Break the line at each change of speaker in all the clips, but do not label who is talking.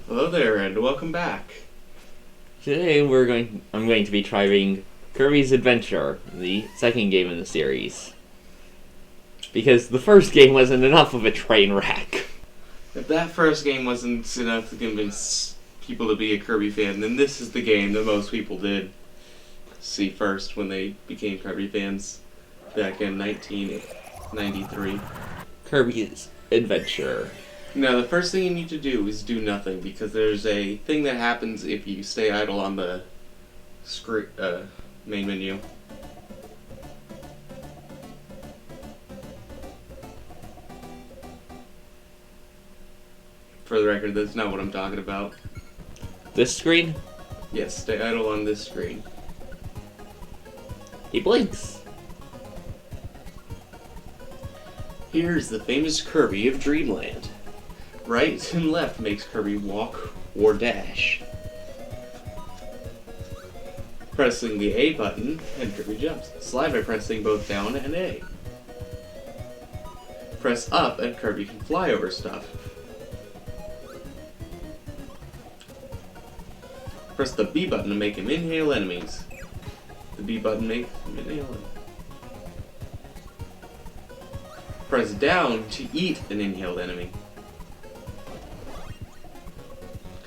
Hello there, and welcome back.
Today I'm going to be trying Kirby's Adventure, the second game in the series. Because the first game wasn't enough of a train wreck.
If that first game wasn't enough to convince people to be a Kirby fan, then this is the game that most people did see first when they became Kirby fans back in 1993.
Kirby's Adventure.
Now, the first thing you need to do is do nothing, because there's a thing that happens if you stay idle on the main menu. For the record, that's not what I'm talking about.
This screen?
Yes, stay idle on this screen.
He blinks.
Here's the famous Kirby of Dreamland. Right and left makes Kirby walk or dash. Pressing the A button, and Kirby jumps. Slide by pressing both down and A. Press up and Kirby can fly over stuff. Press the B button to make him inhale enemies. The B button makes him inhale enemies. Press down to eat an inhaled enemy.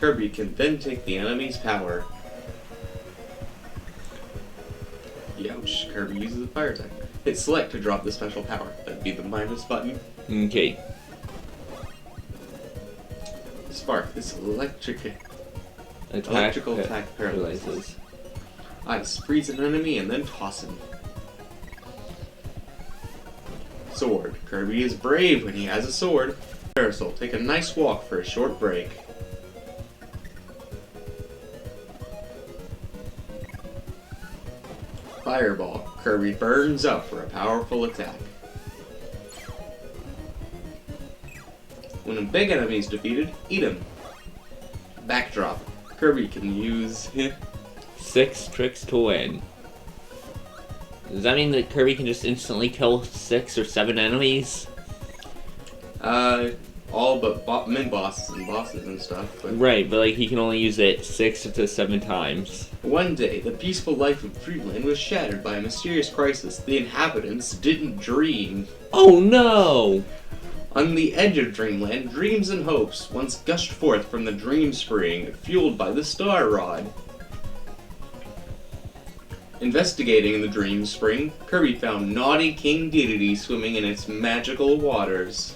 Kirby can then take the enemy's power. Youch, Kirby uses the fire attack. Hit select to drop the special power. That'd be the minus button.
Okay.
Spark, this electrical attack paralyzes. Ice, freeze an enemy and then toss him. Sword, Kirby is brave when he has a sword. Parasol, take a nice walk for a short break. Fireball, Kirby burns up for a powerful attack. When a big enemy is defeated, eat him. Backdrop, Kirby can use
6 tricks to win. Does that mean that Kirby can just instantly kill 6 or 7 enemies?
All but mid-bosses and bosses and stuff. But
Right, but like he can only use it 6 to 7 times.
one day, the peaceful life of Dreamland was shattered by a mysterious crisis the inhabitants didn't dream.
Oh no!
On the edge of Dreamland, dreams and hopes once gushed forth from the Dream Spring, fueled by the Star Rod. Investigating in the Dream Spring, Kirby found naughty King Dedede swimming in its magical waters.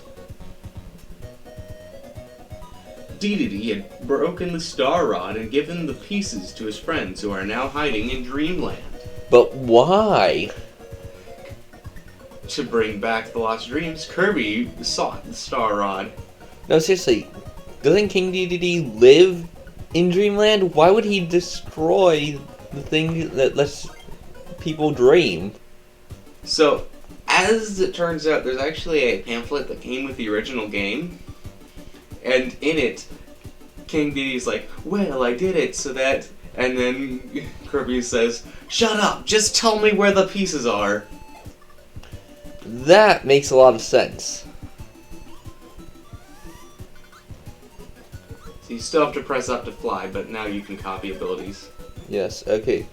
Dedede had broken the Star Rod and given the pieces to his friends who are now hiding in Dreamland.
But why?
To bring back the lost dreams, Kirby sought the Star Rod.
No, seriously, doesn't King Dedede live in Dreamland? Why would he destroy the thing that lets people dream?
So, as it turns out, there's actually a pamphlet that came with the original game, and in it, King Dedede's like, well, I did it so that... And then Kirby says, shut up, just tell me where the pieces are.
That makes a lot of sense.
So you still have to press up to fly, but now you can copy abilities.
Yes, okay.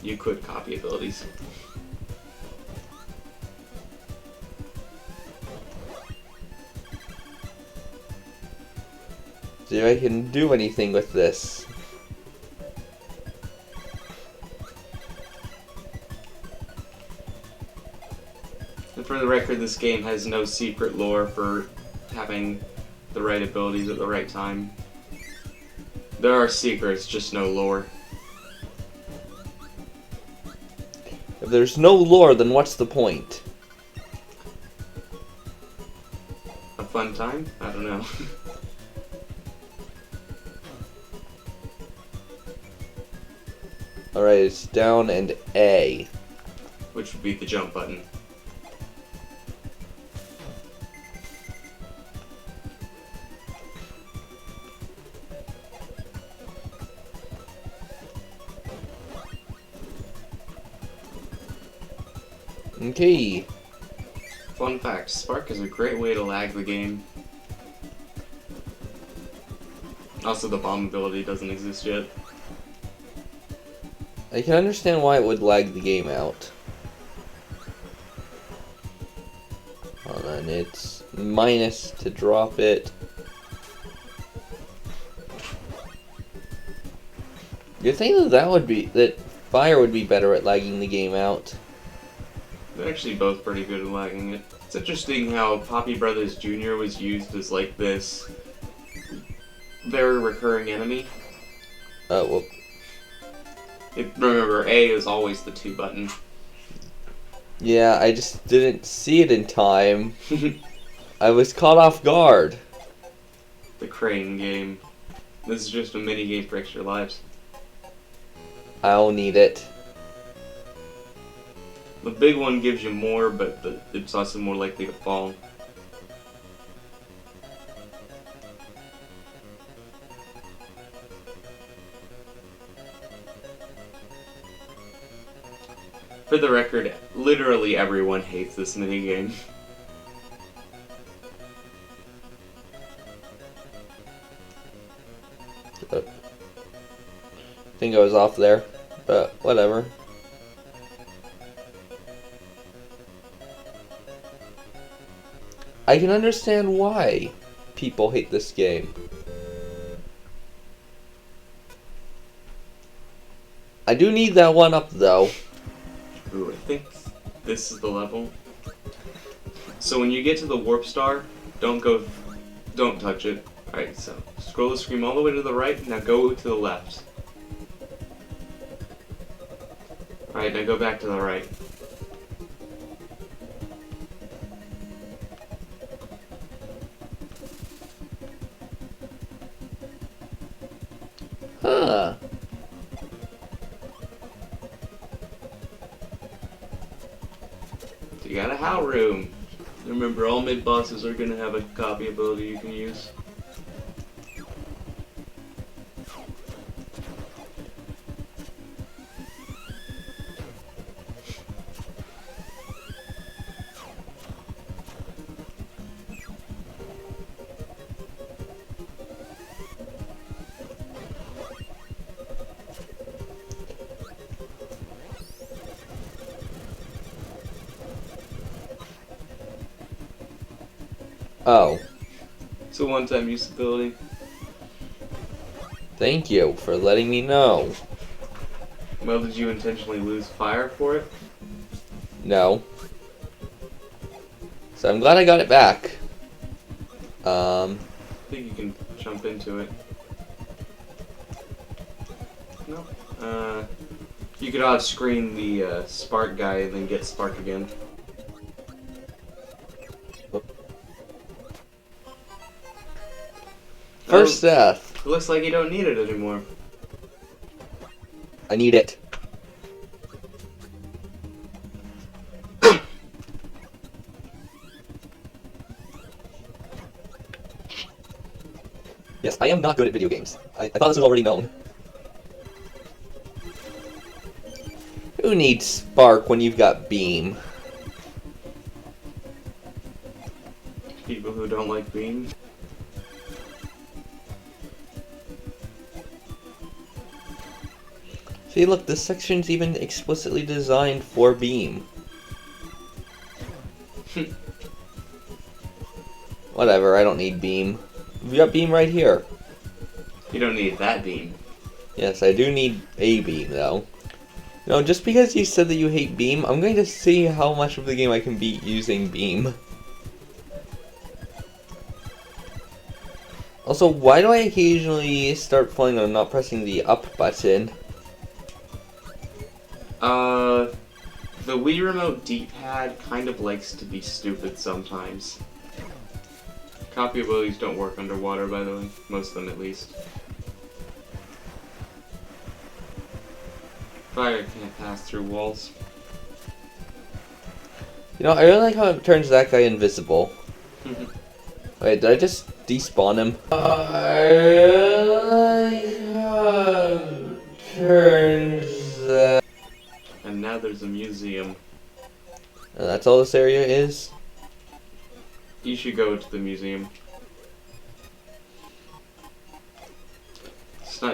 You could copy abilities.
See if I can do anything with this.
And for the record, this game has no secret lore for having the right abilities at the right time. There are secrets, just no lore.
If there's no lore, then what's the point?
A fun time? I don't know.
Alright, it's down and A.
Which would be the jump button.
Okay.
Fun fact, Spark is a great way to lag the game. Also, the bomb ability doesn't exist yet.
I can understand why it would lag the game out. Hold on, it's minus to drop it. You think that fire would be better at lagging the game out?
They're actually both pretty good at lagging it. It's interesting how Poppy Brothers Jr. was used as like this very recurring enemy.
Well,
Remember, A is always the 2 button.
yeah, I just didn't see it in time. I was caught off guard.
The crane game. This is just a mini game for extra lives.
I'll need it.
The big one gives you more, but it's also more likely to fall. For the record, literally everyone hates this minigame.
I think I was off there, but whatever. I can understand why people hate this game. I do need that one up though.
Ooh, I think this is the level. So when you get to the warp star, don't touch it. Alright, so scroll the screen all the way to the right, now go to the left. Alright, now go back to the right.
Huh.
You got a how room. Remember, all mid-bosses are going to have a copy ability you can use.
Oh.
It's a one-time use ability.
Thank you for letting me know.
Well, did you intentionally lose fire for it?
No. So I'm glad I got it back.
I think you can jump into it. No. You could off-screen the spark guy and then get spark again.
First death.
It looks like you don't need it anymore.
I need it. Yes, I am not good at video games. I thought this was already known. Who needs spark when you've got beam?
People who don't like beam.
See, look, this section's even explicitly designed for beam. Whatever, I don't need beam. We got beam right here.
You don't need that beam.
Yes, I do need a beam, though. You know, just because you said that you hate beam, I'm going to see how much of the game I can beat using beam. Also, why do I occasionally start falling on not pressing the up button?
The Wii Remote D-pad kind of likes to be stupid sometimes. Copy abilities don't work underwater, by the way. Most of them, at least. Fire can't pass through walls.
You know, I really like how it turns that guy invisible. Wait, did I just despawn him? I really like how it turns that...
And now there's a museum.
That's all this area is?
You should go to the museum.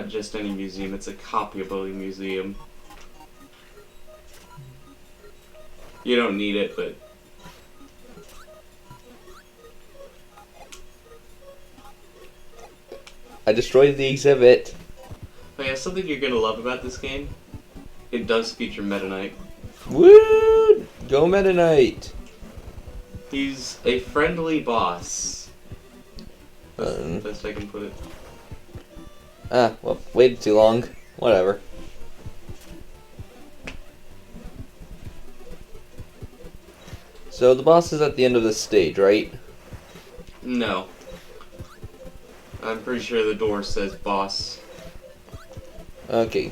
not just any museum, it's a copyability museum. You don't need it, but...
I destroyed the exhibit.
Oh yeah, something you're gonna love about this game, it does feature Meta Knight.
Woo! Go Meta Knight!
He's a friendly boss. That's the best I can put it.
Well, waited too long. Whatever. So the boss is at the end of this stage, right?
No. I'm pretty sure the door says boss.
Okay.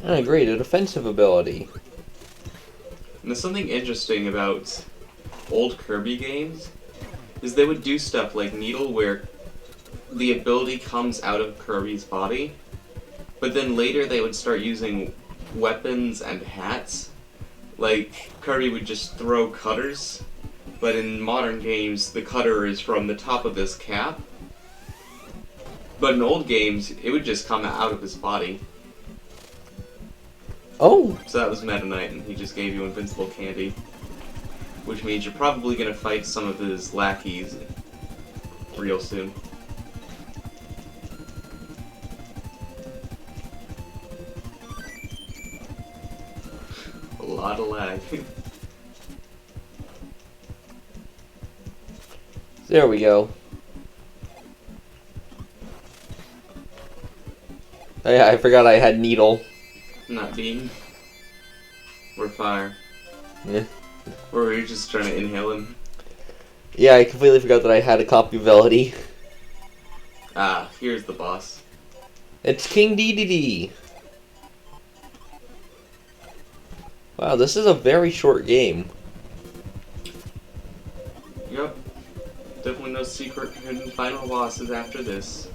Ah, great, a defensive ability.
And there's something interesting about old Kirby games, is they would do stuff like Needle where the ability comes out of Kirby's body, but then later they would start using weapons and hats. Like, Kirby would just throw cutters, but in modern games, the cutter is from the top of his cap. But in old games, it would just come out of his body.
Oh!
So that was Meta Knight, and he just gave you invincible candy. Which means you're probably gonna fight some of his lackeys real soon. A lot of lag.
There we go. Oh yeah, I forgot I had Needle.
Not beam. Or fire.
Yeah.
Or were you just trying to inhale him?
Yeah, I completely forgot that I had a copy ability.
Ah, here's the boss.
It's King Dedede. Wow, this is a very short game.
Yep. Definitely no secret hidden final bosses after this.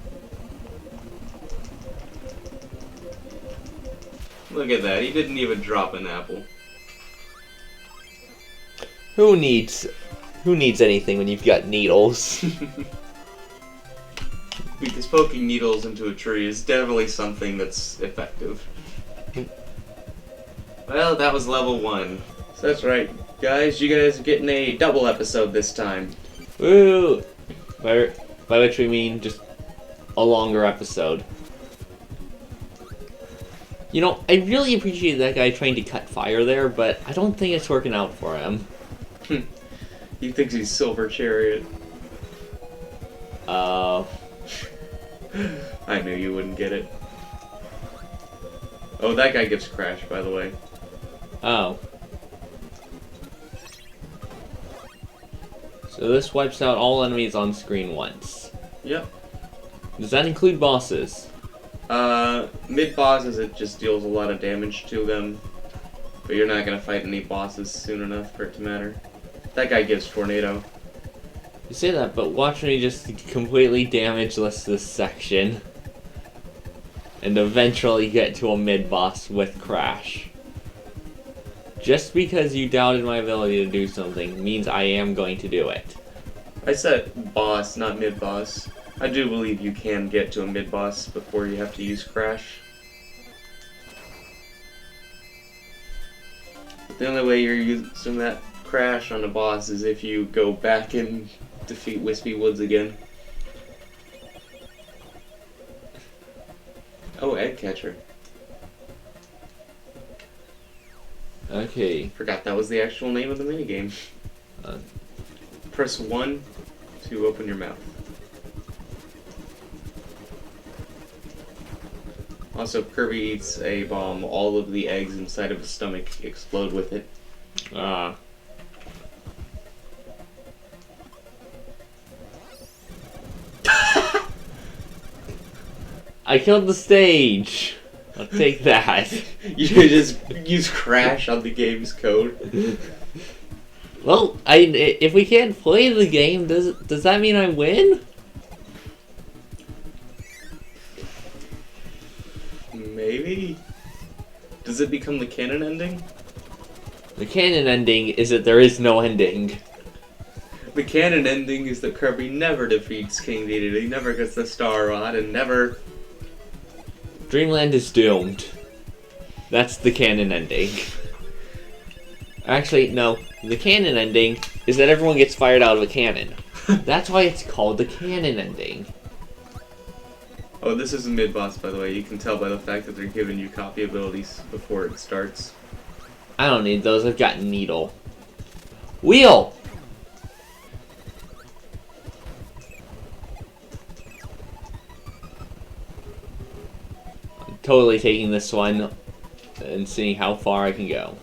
Look at that, he didn't even drop an apple.
Who needs anything when you've got needles?
Because poking needles into a tree is definitely something that's effective. Well, that was level 1. So that's right, guys, you guys are getting a double episode this time.
Woo! By which we mean just a longer episode. You know, I really appreciate that guy trying to cut fire there, but I don't think it's working out for him.
He thinks he's Silver Chariot. I knew you wouldn't get it. Oh, that guy gives Crash, by the way.
Oh. So this wipes out all enemies on screen once.
Yep.
Does that include bosses?
Mid-bosses, it just deals a lot of damage to them. But you're not gonna fight any bosses soon enough for it to matter. That guy gives Tornado.
You say that, but watch me just completely damageless this section. And eventually get to a mid-boss with Crash. Just because you doubted my ability to do something means I am going to do it.
I said boss, not mid-boss. I do believe you can get to a mid-boss before you have to use Crash. But the only way you're using that Crash on a boss is if you go back and defeat Wispy Woods again. Oh, Egg Catcher.
Okay.
Forgot that was the actual name of the minigame. Press 1 to open your mouth. Also, Kirby eats a bomb. All of the eggs inside of his stomach explode with it.
Ah. I killed the stage. I'll take that.
You just use Crash on the game's code.
Well, if we can't play the game, does that mean I win?
Maybe. Does it become the canon ending?
The canon ending is that there is no ending.
The canon ending is that Kirby never defeats King Dedede, never gets the Star Rod, and never...
Dreamland is doomed. That's the canon ending. Actually, no. The canon ending is that everyone gets fired out of a cannon. That's why it's called the canon ending.
Oh, this is a mid-boss, by the way. You can tell by the fact that they're giving you copy abilities before it starts.
I don't need those. I've got Needle. Wheel! I'm totally taking this one and seeing how far I can go.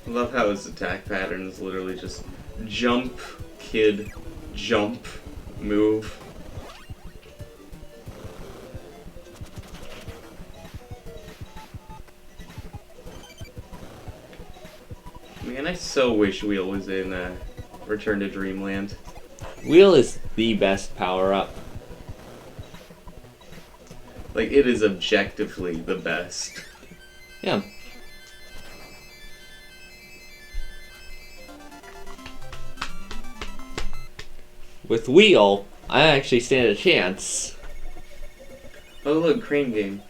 I love how his attack pattern is literally just jump, kid, jump, move. Man, I so wish Wheel was in Return to Dreamland.
Wheel is the best power-up.
Like, it is objectively the best.
Yeah. With Wheel, I actually stand a chance.
Oh look, Crane Game.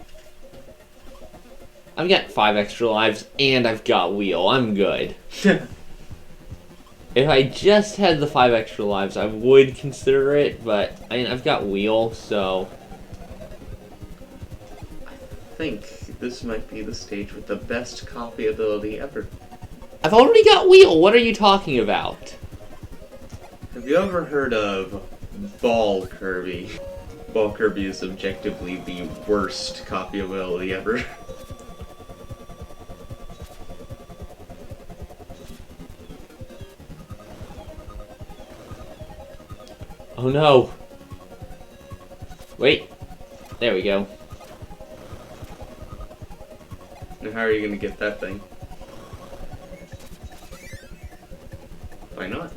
I've got 5 extra lives, and I've got Wheel. I'm good. If I just had the 5 extra lives, I would consider it, but I mean, I've got Wheel, so...
I think this might be the stage with the best copy ability ever.
I've already got Wheel! What are you talking about?
Have you ever heard of Ball Kirby? Ball Kirby is objectively the worst copy ability ever.
Oh no! Wait. There we go.
Now how are you gonna get that thing? Why not?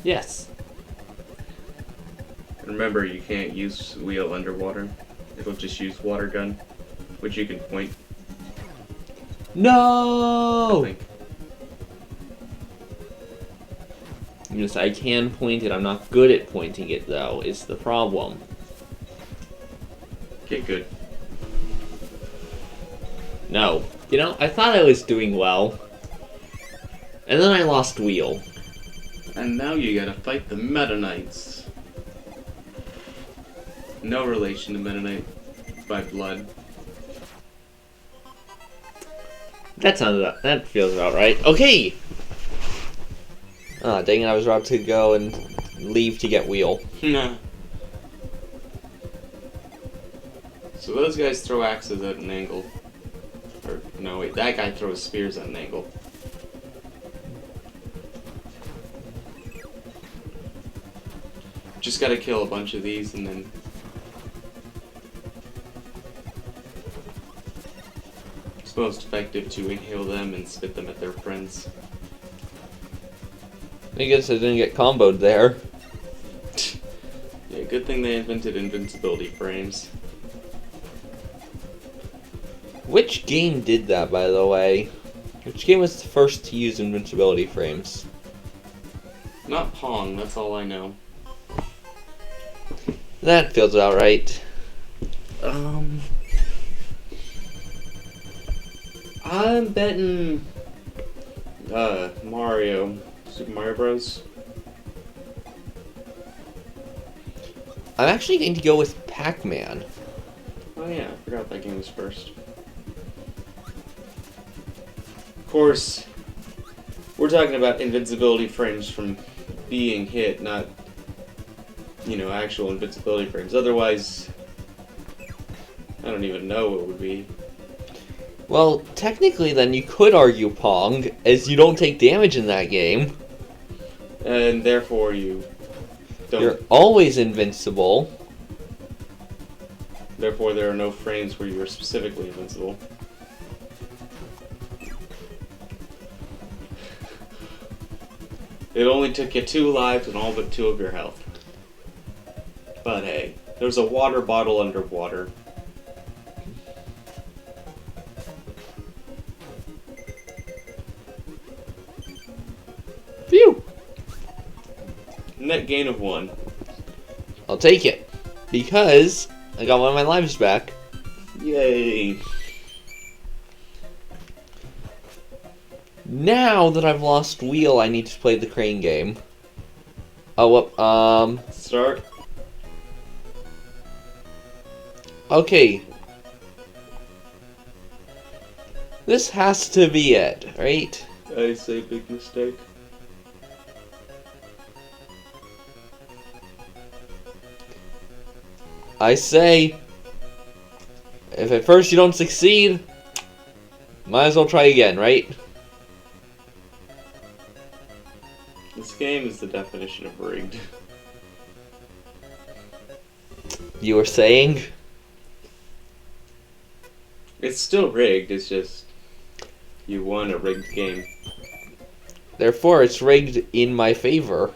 Yes.
Remember, you can't use Wheel underwater. It'll just use water gun, which you can point.
No!
I think.
Yes, I can point it. I'm not good at pointing it, though, is the problem.
Okay, good.
No. You know, I thought I was doing well. And then I lost Wheel.
And now you gotta fight the Meta Knights. No relation to Meta Knight by blood.
That feels about right. Okay! Ah, dang it, I was about to go and leave to get Wheel.
Nah. So those guys throw axes at an angle. Or, no wait, that guy throws spears at an angle. Just gotta kill a bunch of these and then... It's most effective to inhale them and spit them at their friends.
I guess I didn't get comboed there.
Yeah, good thing they invented invincibility frames.
Which game did that, by the way? Which game was the first to use invincibility frames?
Not Pong, that's all I know.
That feels about right.
I'm betting Mario. Super Mario Bros.
I'm actually going to go with Pac-Man.
Oh yeah, I forgot that game was first. Of course, we're talking about invincibility frames from being hit, not, you know, actual invincibility frames. Otherwise, I don't even know what it would be.
Well, technically then you could argue Pong, as you don't take damage in that game.
And therefore you don't...
You're always invincible.
Therefore there are no frames where you are specifically invincible. It only took you 2 lives and all but 2 of your health. But hey, there's a water bottle underwater. Net gain of 1.
I'll take it. Because I got one of my lives back.
Yay.
Now that I've lost wheel, I need to play the crane game. Oh,
Start.
Okay. This has to be it, right?
I say big mistake.
I say, if at first you don't succeed, might as well try again, right?
This game is the definition of rigged.
You were saying?
It's still rigged, it's just you won a rigged game.
Therefore, it's rigged in my favor.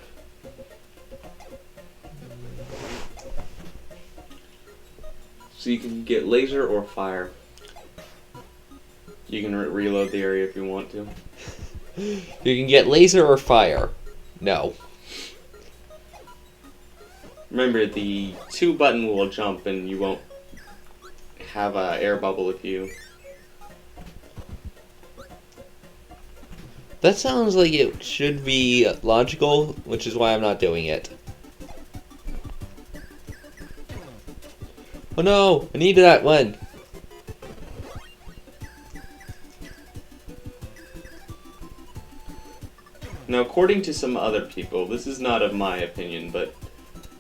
So you can get laser or fire. You can reload the area if you want to.
You can get laser or fire. No.
Remember, the 2 button will jump and you won't have a air bubble if you...
That sounds like it should be logical, which is why I'm not doing it. Oh no! I need that one!
Now, according to some other people, this is not of my opinion, but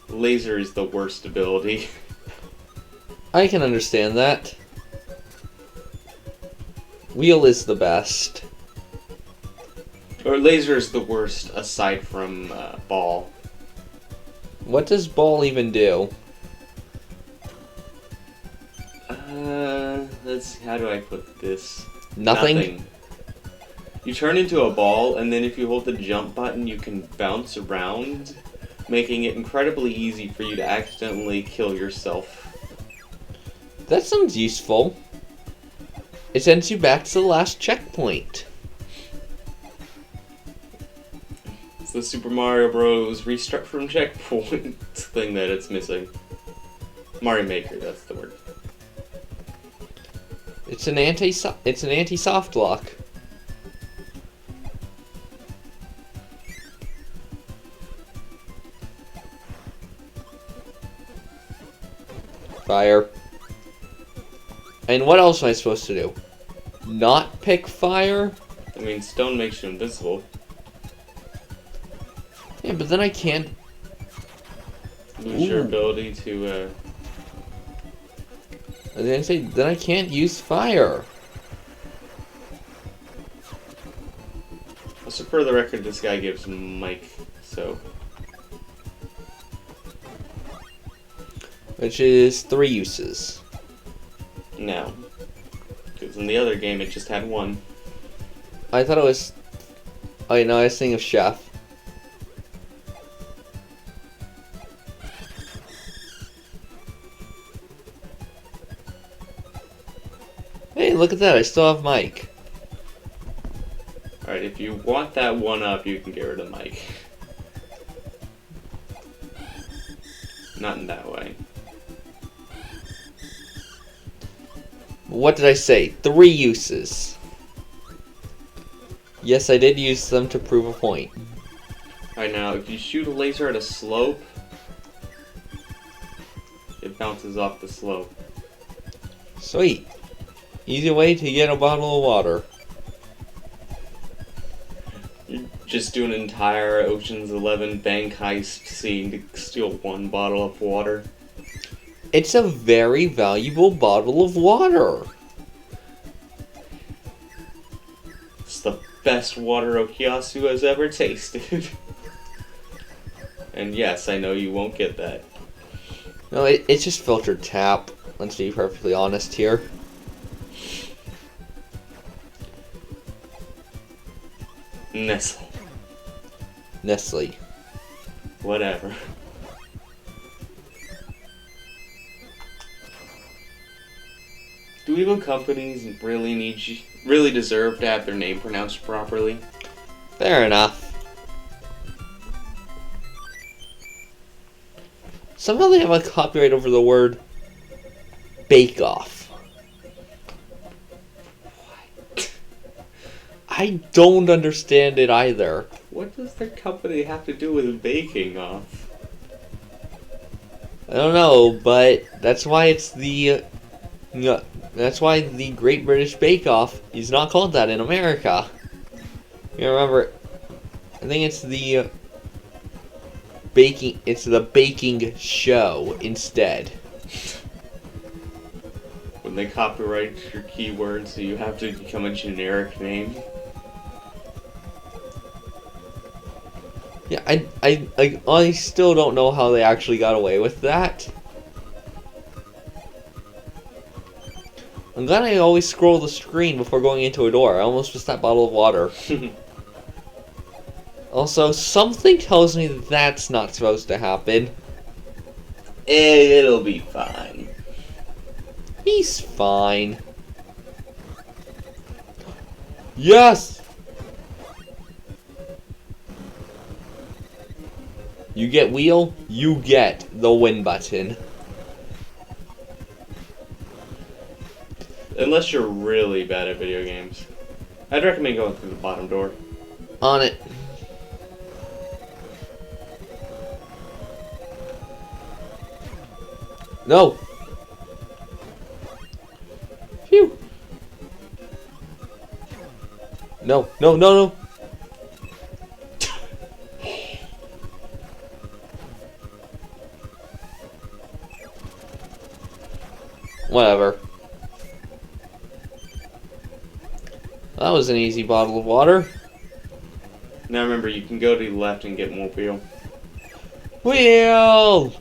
laser is the worst ability.
I can understand that. Wheel is the best.
Or laser is the worst aside from ball.
What does ball even do?
Let's see, how do I put this?
Nothing?
You turn into a ball, and then if you hold the jump button, you can bounce around, making it incredibly easy for you to accidentally kill yourself.
That sounds useful. It sends you back to the last checkpoint.
It's the Super Mario Bros. Restart from checkpoint thing that it's missing. Mario Maker, that's the word.
It's an anti-soft lock. Fire. And what else am I supposed to do? Not pick fire?
I mean, stone makes you invisible.
Yeah, but then I can't...
Lose your ability to,
I was gonna say, then I can't use fire.
Also, for the record, this guy gives Mike, so...
Which is 3 uses.
No. Because in the other game, it just had 1.
I thought it was... Oh, no, I was thinking of Chef. Hey, look at that, I still have Mike.
Alright, if you want that 1-up, you can get rid of Mike. Not in that way.
What did I say? 3 uses. Yes, I did use them to prove a point.
Alright, now, if you shoot a laser at a slope, it bounces off the slope.
Sweet. Easy way to get a bottle of water.
You just do an entire Ocean's 11 bank heist scene to steal 1 bottle of water.
It's a very valuable bottle of water.
It's the best water Okiasu has ever tasted. And yes, I know you won't get that.
No, it's just filtered tap. Let's be perfectly honest here.
Nestle.
Nestle.
Whatever. Do evil companies really deserve to have their name pronounced properly?
Fair enough. Somehow they have a copyright over the word Bake Off.
What?
I don't understand it either.
What does their company have to do with baking off?
I don't know, but that's why it's the that's why the Great British Bake Off is not called that in America. You remember, I think it's the baking show instead.
When they copyright your keywords, so you have to become a generic name.
Yeah, I still don't know how they actually got away with that. I'm glad I always scroll the screen before going into a door. I almost missed that bottle of water. Also, something tells me that that's not supposed to happen.
It'll be fine.
He's fine. Yes! You get wheel, you get the win button.
Unless you're really bad at video games. I'd recommend going through the bottom door.
On it. No. Phew. No, no, no, no. Whatever. That was an easy bottle of water.
Now remember, you can go to the left and get more wheel.
Wheel!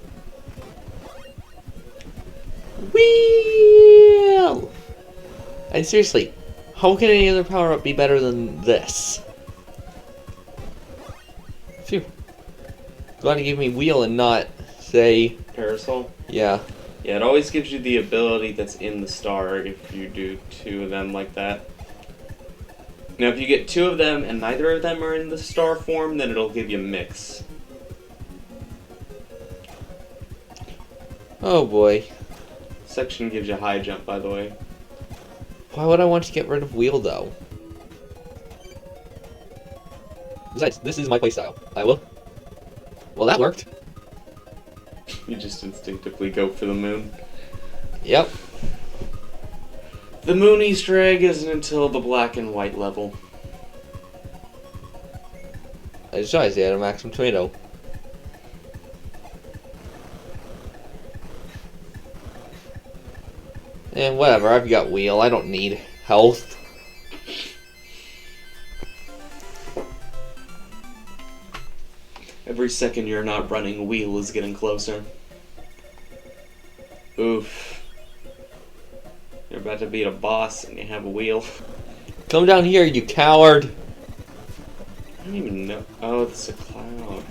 Wheel! And seriously, how can any other power-up be better than this? Phew. Glad he gave me wheel and not, say...
Parasol?
Yeah.
Yeah, it always gives you the ability that's in the star if you do two of them like that. Now, if you get two of them and neither of them are in the star form, then it'll give you mix.
Oh boy.
Section gives you high jump, by the way.
Why would I want to get rid of wheel, though? Besides, this is my playstyle. I will. Well, that worked.
You just instinctively go for the moon.
Yep.
The moon Easter egg isn't until the black and white level.
I just realized they had a maximum tomato. And whatever, I've got wheel. I don't need health.
Every second you're not running, wheel is getting closer. Oof. You're about to beat a boss and you have a wheel.
Come down here, you coward!
I don't even know. Oh, it's a cloud.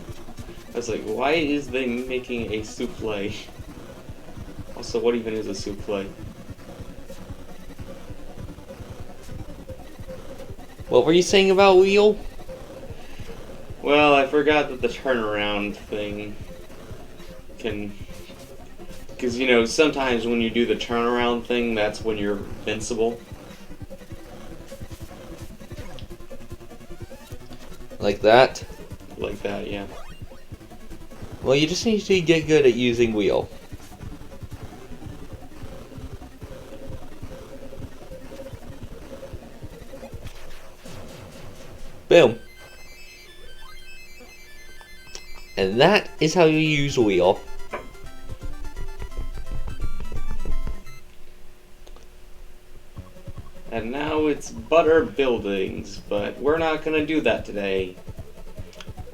I was like, why is they making a souffle? Also, what even is a souffle?
What were you saying about wheel?
Well, I forgot that the turnaround thing can... Because, you know, sometimes when you do the turnaround thing, that's when you're invincible.
Like that?
Like that, yeah.
Well, you just need to get good at using wheel. Boom. And that is how you use wheel.
And now it's butter buildings, but we're not going to do that today.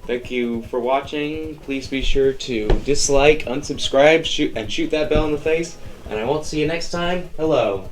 Thank you for watching. Please be sure to dislike, unsubscribe, shoot that bell in the face, and I won't see you next time. Hello.